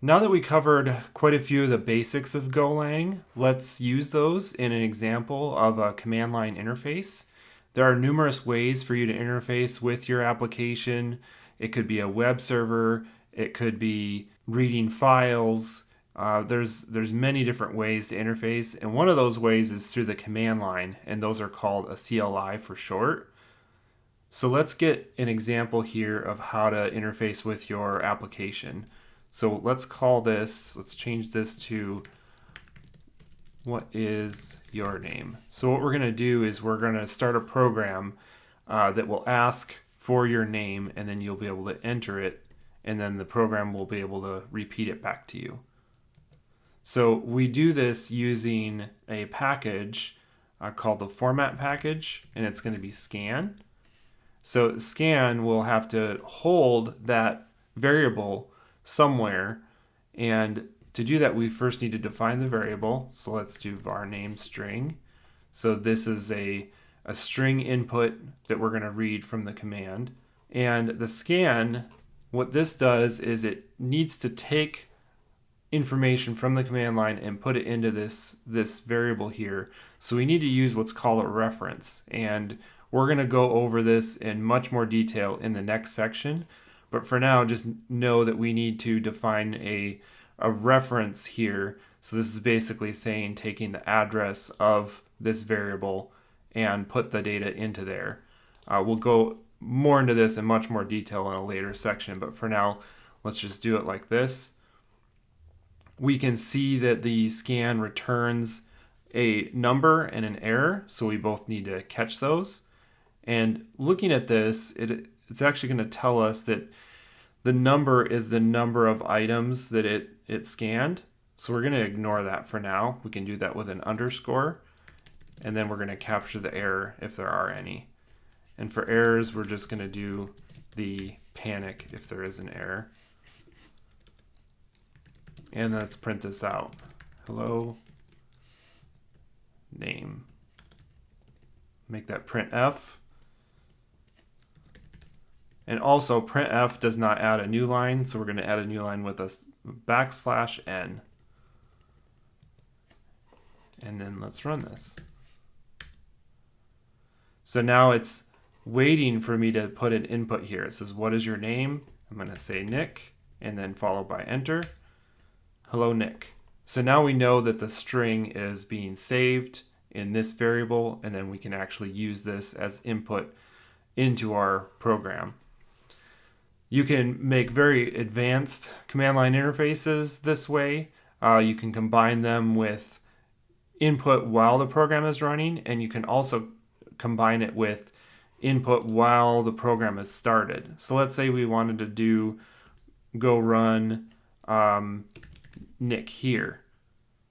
Now that we covered quite a few of the basics of Golang, let's use those in an example of a command line interface. There are numerous ways for you to interface with your application. It could be a web server, it could be reading files. There's many different ways to interface, and one of those ways is through the command line, and those are called a CLI for short. So let's get an example here of how to interface with your application. So let's change this to what is your name? So what we're going to do is we're going to start a program that will ask for your name, and then you'll be able to enter it, and then the program will be able to repeat it back to you. So we do this using a package called the format package, and it's going to be scan. So scan will have to hold that variable somewhere, and to do that we first need to define the variable. So let's do var name string. So this is a string input that we're going to read from the command. And the scan, what this does is it needs to take information from the command line and put it into this variable here. So we need to use what's called a reference, and we're going to go over this in much more detail in the next section. But for now, just know that we need to define a reference here. So this is basically saying taking the address of this variable and put the data into there. We'll go more into this in much more detail in a later section, but for now, let's just do it like this. We can see that the scan returns a number and an error, so we both need to catch those. And looking at this, it's actually going to tell us that the number is the number of items that it scanned. So we're going to ignore that for now. We can do that with an underscore, and then we're going to capture the error if there are any. And for errors, we're just going to do the panic if there is an error. And let's print this out. Hello name. Make that printf. And also printf does not add a new line, so we're going to add a new line with a \n. And then let's run this. So now it's waiting for me to put an input here. It says, what is your name? I'm going to say Nick, and then followed by enter. Hello, Nick. So now we know that the string is being saved in this variable, and then we can actually use this as input into our program. You can make very advanced command line interfaces this way. You can combine them with input while the program is running, and you can also combine it with input while the program is started. So let's say we wanted to do go run Nick here.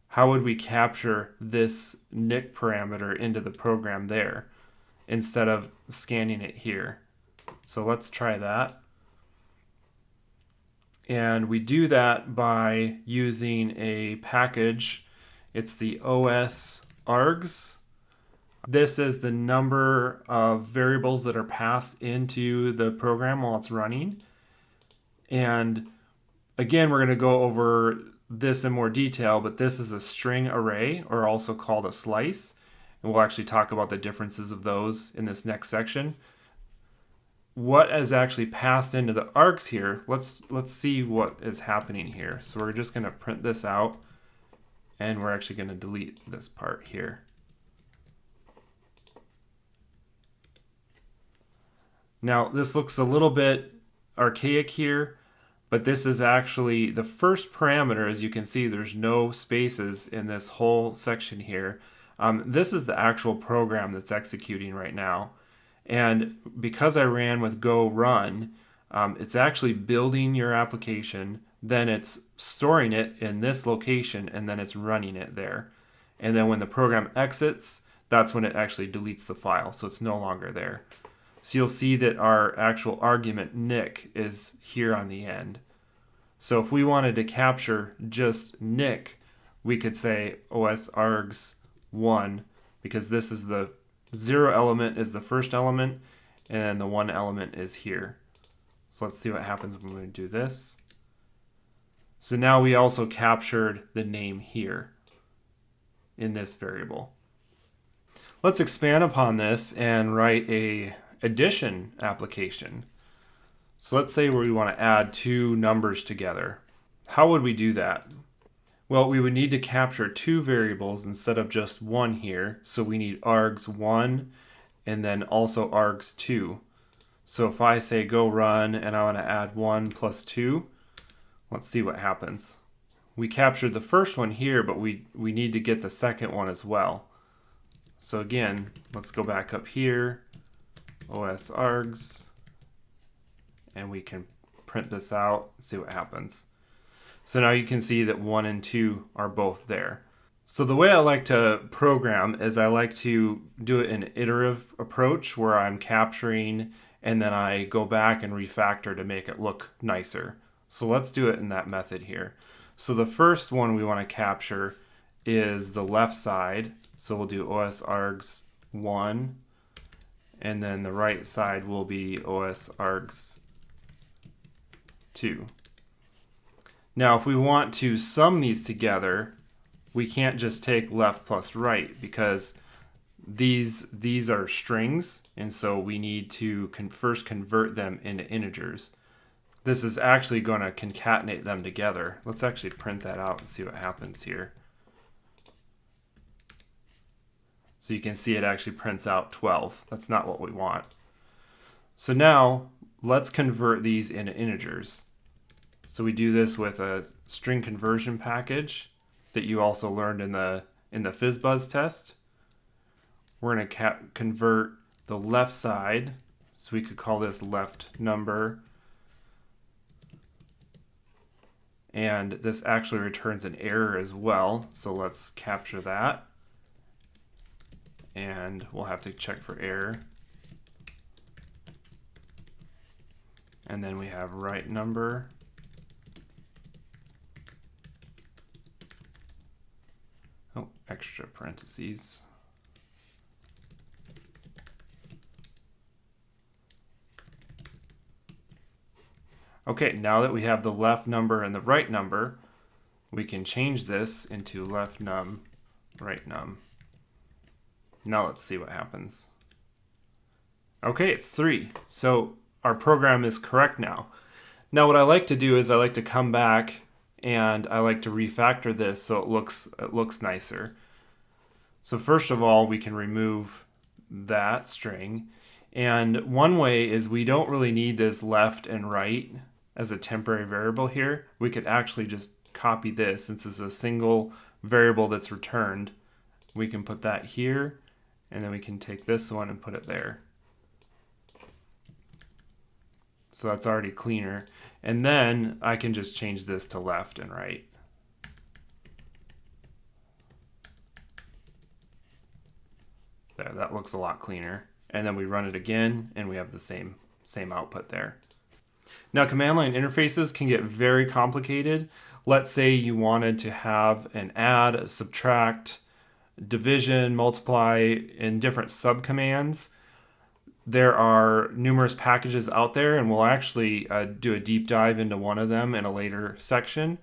How would we capture this Nick parameter into the program there instead of scanning it here? So let's try that. And we do that by using a package. It's the OS args. This is the number of variables that are passed into the program while it's running. And again, we're going to go over this in more detail, but this is a string array, or also called a slice. And we'll actually talk about the differences of those in this next section. What is actually passed into the args here, let's see what is happening here. So we're just going to print this out, and we're actually going to delete this part here. Now this looks a little bit archaic here, but this is actually the first parameter. As you can see, there's no spaces in this whole section here. This is the actual program that's executing right now. And because I ran with go run, it's actually building your application, then it's storing it in this location, and then it's running it there. And then when the program exits, that's when it actually deletes the file, so it's no longer there. So you'll see that our actual argument Nick is here on the end. So if we wanted to capture just Nick, we could say OS args 1, because this is the 0 element is the first element, and then the 1 element is here. So let's see what happens when we do this. So now we also captured the name here in this variable. Let's expand upon this and write a addition application. So let's say we want to add two numbers together. How would we do that? Well, we would need to capture two variables instead of just one here. So we need args1 and then also args2. So if I say go run and I want to add 1 plus 2, let's see what happens. We captured the first one here, but we need to get the second one as well. So again, let's go back up here, os args, and we can print this out, see what happens. So now you can see that 1 and 2 are both there. So the way I like to program is I like to do it in an iterative approach where I'm capturing and then I go back and refactor to make it look nicer. So let's do it in that method here. So the first one we want to capture is the left side. So we'll do os args 1, and then the right side will be os args 2. Now if we want to sum these together, we can't just take left plus right because these are strings, and so we need to first convert them into integers. This is actually going to concatenate them together. Let's actually print that out and see what happens here. So you can see it actually prints out 12. That's not what we want. So now let's convert these into integers. So we do this with a string conversion package that you also learned in the FizzBuzz test. We're going to convert the left side, so we could call this left number. And this actually returns an error as well, so let's capture that. And we'll have to check for error. And then we have right number. Oh, extra parentheses. Okay, now that we have the left number and the right number, we can change this into left num, right num. Now let's see what happens. Okay, it's 3. So our program is correct now. Now what I like to do is I like to come back and I like to refactor this so it looks nicer. So first of all, we can remove that string. And one way is we don't really need this left and right as a temporary variable here. We could actually just copy this since it's a single variable that's returned. We can put that here, and then we can take this one and put it there. So that's already cleaner. And then I can just change this to left and right. There, that looks a lot cleaner. And then we run it again, and we have the same output there. Now, command line interfaces can get very complicated. Let's say you wanted to have an add, a subtract, division, multiply in different subcommands. There are numerous packages out there, and we'll actually do a deep dive into one of them in a later section.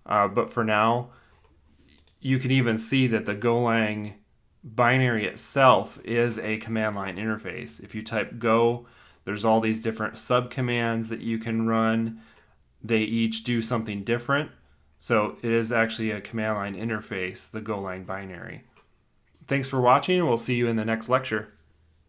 But for now, you can even see that the Golang binary itself is a command line interface. If you type Go, there's all these different subcommands that you can run. They each do something different. So it is actually a command line interface, the Golang binary. Thanks for watching, and we'll see you in the next lecture.